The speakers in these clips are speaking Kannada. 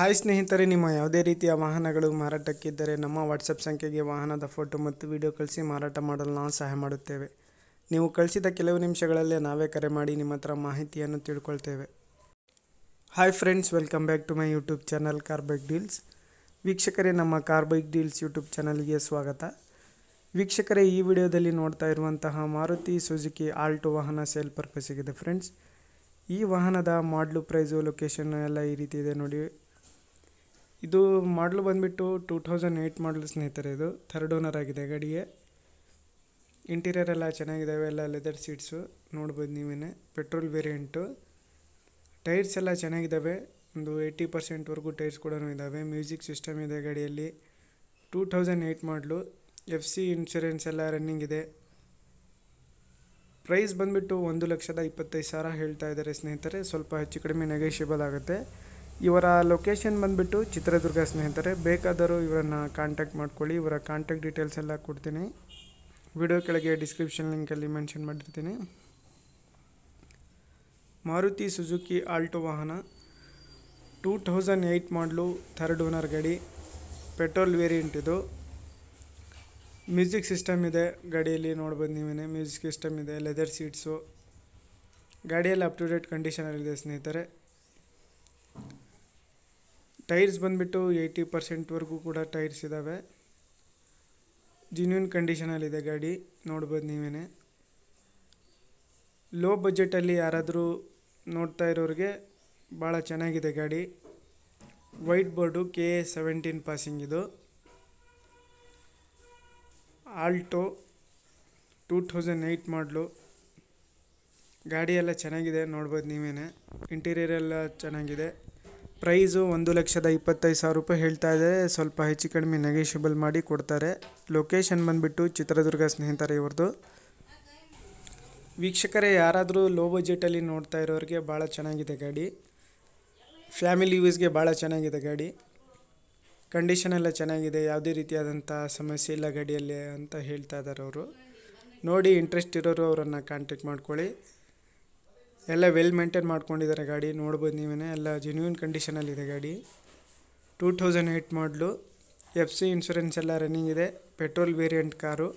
ಹಾಯ್ ಸ್ನೇಹಿತರೆ, ನಿಮ್ಮ ಯಾವುದೇ ರೀತಿಯ ವಾಹನಗಳು ಮಾರಾಟಕ್ಕಿದ್ದರೆ ನಮ್ಮ ವಾಟ್ಸಪ್ ಸಂಖ್ಯೆಗೆ ವಾಹನದ ಫೋಟೋ ಮತ್ತು ವಿಡಿಯೋ ಕಳಿಸಿ ಮಾರಾಟ ಮಾಡಲು ನಾವು ಸಹಾಯ ಮಾಡುತ್ತೇವೆ. ನೀವು ಕಳಿಸಿದ ಕೆಲವು ನಿಮಿಷಗಳಲ್ಲೇ ನಾವೇ ಕರೆ ಮಾಡಿ ನಿಮ್ಮ ಹತ್ರ ಮಾಹಿತಿಯನ್ನು ತಿಳ್ಕೊಳ್ತೇವೆ. Hi friends, welcome back to my YouTube channel car bike deals. ವೀಕ್ಷಕರೇ, ನಮ್ಮ ಕಾರ್ ಬೈಕ್ ಡೀಲ್ಸ್ ಯೂಟ್ಯೂಬ್ ಚಾನಲ್ಗೆ ಸ್ವಾಗತ. ವೀಕ್ಷಕರೇ, ಈ ವಿಡಿಯೋದಲ್ಲಿ ನೋಡ್ತಾ ಇರುವಂತಹ ಮಾರುತಿ ಸುಜುಕಿ ಆಲ್ಟೋ ವಾಹನ ಸೇಲ್ ಪರ್ಪಸ್ಸಿಗಿದೆ ಫ್ರೆಂಡ್ಸ್. ಈ ವಾಹನದ ಮಾಡಲು, ಪ್ರೈಸು, ಲೊಕೇಶನ್ ಎಲ್ಲ ಈ ರೀತಿ ಇದೆ ನೋಡಿ. ಇದು ಮಾಡಲು ಬಂದುಬಿಟ್ಟು 2008 ಮಾಡಲು ಸ್ನೇಹಿತರೆ. ಇದು ಥರ್ಡ್ ಓನರ್ ಆಗಿದೆ ಗಾಡಿಗೆ. ಇಂಟೀರಿಯರ್ ಎಲ್ಲ ಚೆನ್ನಾಗಿದ್ದಾವೆ, ಎಲ್ಲ ಲೆದರ್ ಸೀಟ್ಸು ನೋಡ್ಬೋದು ನೀವೇ. Petrol variant. ಟೈರ್ಸ್ ಎಲ್ಲ ಚೆನ್ನಾಗಿದ್ದಾವೆ, ಒಂದು 80% ಟೈರ್ಸ್ ಕೂಡ ಇದ್ದಾವೆ. ಮ್ಯೂಸಿಕ್ ಸಿಸ್ಟಮ್ ಇದೆ ಗಾಡಿಯಲ್ಲಿ. 2008 ಮಾಡಲು. FC ಇನ್ಶೂರೆನ್ಸ್ ಎಲ್ಲ ರನ್ನಿಂಗ್ ಇದೆ. ಪ್ರೈಸ್ ಬಂದುಬಿಟ್ಟು 1,25,000 ಹೇಳ್ತಾ ಇದ್ದಾರೆ ಸ್ನೇಹಿತರೆ. ಸ್ವಲ್ಪ ಹೆಚ್ಚು ಕಡಿಮೆ ನೆಗೋಷಿಯಬಲ್ ಆಗುತ್ತೆ. ಇವರ ಲೊಕೇಶನ್ ಬಂದುಬಿಟ್ಟು ಚಿತ್ರದುರ್ಗ ಸ್ನೇಹಿತರೆ. ಬೇಕಾದರೂ ಇವರನ್ನು ಕಾಂಟ್ಯಾಕ್ಟ್ ಮಾಡ್ಕೊಳ್ಳಿ. ಇವರ ಕಾಂಟ್ಯಾಕ್ಟ್ ಡೀಟೇಲ್ಸ್ ಎಲ್ಲ ಕೊಡ್ತೀನಿ. ವಿಡಿಯೋ ಕೆಳಗೆ ಡಿಸ್ಕ್ರಿಪ್ಷನ್ ಲಿಂಕಲ್ಲಿ ಮೆನ್ಷನ್ ಮಾಡಿರ್ತೀನಿ. ಮಾರುತಿ ಸುಜುಕಿ ಆಲ್ಟೋ ವಾಹನ 2008 ಮಾಡಲು, ಥರ್ಡ್ ಓನರ್ ಗಾಡಿ. ಪೆಟ್ರೋಲ್ ವೇರಿಯಂಟ್ ಇದು. ಮ್ಯೂಸಿಕ್ ಸಿಸ್ಟಮ್ ಇದೆ ಗಾಡಿಯಲ್ಲಿ ನೋಡ್ಬೋದು ನೀವೇ. ಮ್ಯೂಸಿಕ್ ಸಿಸ್ಟಮ್ ಇದೆ, ಲೆದರ್ ಸೀಟ್ಸು. ಗಾಡಿಯಲ್ಲಿ ಅಪ್ ಟು ಡೇಟ್ ಕಂಡೀಷನಲ್ಲಿದೆ ಸ್ನೇಹಿತರೆ. ಟೈರ್ಸ್ ಬಂದುಬಿಟ್ಟು 80% ಕೂಡ ಟೈರ್ಸ್ ಇದ್ದಾವೆ. ಜಿನ್ಯೂನ್ ಕಂಡೀಷನಲ್ಲಿದೆ ಗಾಡಿ, ನೋಡ್ಬೋದು ನೀವೇ. ಲೋ ಬಜೆಟಲ್ಲಿ ಯಾರಾದರೂ ನೋಡ್ತಾ ಇರೋರಿಗೆ ಭಾಳ ಚೆನ್ನಾಗಿದೆ ಗಾಡಿ. ವೈಟ್ ಬೋರ್ಡು, KA 17 ಪಾಸಿಂಗ್ ಇದು. ಆಲ್ಟೋ 2008 ಮಾಡಲು. ಗಾಡಿ ಎಲ್ಲ ಚೆನ್ನಾಗಿದೆ, ನೋಡ್ಬೋದು ನೀವೇ. ಇಂಟೀರಿಯರ್ ಎಲ್ಲ ಚೆನ್ನಾಗಿದೆ. ಪ್ರೈಸು 1,25,000 ರೂಪಾಯಿ ಹೇಳ್ತಾ ಇದ್ದಾರೆ. ಸ್ವಲ್ಪ ಹೆಚ್ಚು ಕಡಿಮೆ ನೆಗೋಷಿಯಬಲ್ ಮಾಡಿ ಕೊಡ್ತಾರೆ. ಲೊಕೇಶನ್ ಬಂದುಬಿಟ್ಟು ಚಿತ್ರದುರ್ಗ ಸ್ನೇಹಿತರೆ ಇವ್ರದ್ದು. ವೀಕ್ಷಕರೇ, ಯಾರಾದರೂ ಲೋ ಬಜೆಟಲ್ಲಿ ನೋಡ್ತಾ ಇರೋರಿಗೆ ಭಾಳ ಚೆನ್ನಾಗಿದೆ ಗಾಡಿ. ಫ್ಯಾಮಿಲಿ ಯೂಸ್ಗೆ ಭಾಳ ಚೆನ್ನಾಗಿದೆ ಗಾಡಿ. ಕಂಡೀಷನ್ ಎಲ್ಲ ಚೆನ್ನಾಗಿದೆ, ಯಾವುದೇ ರೀತಿಯಾದಂಥ ಸಮಸ್ಯೆ ಇಲ್ಲ ಗಾಡಿಯಲ್ಲಿ ಅಂತ ಹೇಳ್ತಾ ಇದ್ದಾರೆ ಅವರು. ನೋಡಿ, ಇಂಟ್ರೆಸ್ಟ್ ಇರೋರು ಅವರನ್ನು ಕಾಂಟ್ಯಾಕ್ಟ್ ಮಾಡ್ಕೊಳ್ಳಿ. ಎಲ್ಲ ವೆಲ್ ಮೇಂಟೈನ್ ಮಾಡ್ಕೊಂಡಿದ್ದಾರೆ ಗಾಡಿ, ನೋಡ್ಬೋದು ನೀವೇ. ಎಲ್ಲ ಜೆನ್ಯೂನ್ ಕಂಡೀಷನಲ್ಲಿದೆ ಗಾಡಿ. 2008 ಮಾಡಲು. FC ಇನ್ಶೂರೆನ್ಸ್ ಎಲ್ಲ ರನ್ನಿಂಗ್ ಇದೆ. Petrol variant car.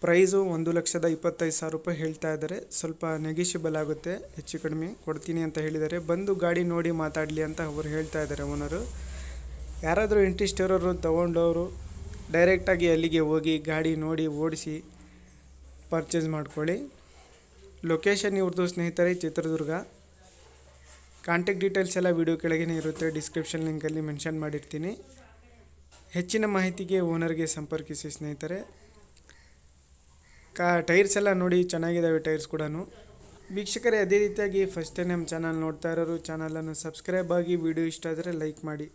ಪ್ರೈಸು 1,25,000 ರೂಪಾಯಿ ಹೇಳ್ತಾ ಇದ್ದಾರೆ. ಸ್ವಲ್ಪ ನೆಗೋಷಿಯಬಲ್ ಆಗುತ್ತೆ, ಹೆಚ್ಚು ಕಡಿಮೆ ಕೊಡ್ತೀನಿ ಅಂತ ಹೇಳಿದ್ದಾರೆ. ಬಂದು ಗಾಡಿ ನೋಡಿ ಮಾತಾಡಲಿ ಅಂತ ಅವರು ಹೇಳ್ತಾ ಇದ್ದಾರೆ ಓನರು. ಯಾರಾದರೂ ಇಂಟ್ರೆಸ್ಟ್ ಇರೋರು ತೊಗೊಂಡವರು ಡೈರೆಕ್ಟಾಗಿ ಅಲ್ಲಿಗೆ ಹೋಗಿ ಗಾಡಿ ನೋಡಿ ಓಡಿಸಿ ಪರ್ಚೇಸ್ ಮಾಡ್ಕೊಳ್ಳಿ. ಲೊಕೇಶನ್ ಇವ್ರದ್ದು ಸ್ನೇಹಿತರೆ ಚಿತ್ರದುರ್ಗ. ಕಾಂಟ್ಯಾಕ್ಟ್ ಡೀಟೇಲ್ಸ್ ಎಲ್ಲ ವಿಡಿಯೋ ಕೆಳಗೇ ಇರುತ್ತೆ, ಡಿಸ್ಕ್ರಿಪ್ಷನ್ ಲಿಂಕಲ್ಲಿ ಮೆನ್ಷನ್ ಮಾಡಿರ್ತೀನಿ. ಹೆಚ್ಚಿನ ಮಾಹಿತಿಗೆ ಓನರ್ಗೆ ಸಂಪರ್ಕಿಸಿ ಸ್ನೇಹಿತರೆ. ಟೈರ್ಸ್ ಎಲ್ಲ ನೋಡಿ ಚೆನ್ನಾಗಿದ್ದಾವೆ, ಟೈರ್ಸ್ ಕೂಡ. ವೀಕ್ಷಕರೇ, ಅದೇ ರೀತಿಯಾಗಿ ಫಸ್ಟ್ ಟೈಮ್ ನಮ್ಮ ಚಾನಲ್ ನೋಡ್ತಾ ಇರೋರು ಚಾನಲನ್ನು ಸಬ್ಸ್ಕ್ರೈಬ್ ಆಗಿ, ವಿಡಿಯೋ ಇಷ್ಟ ಆದರೆ ಲೈಕ್ ಮಾಡಿ.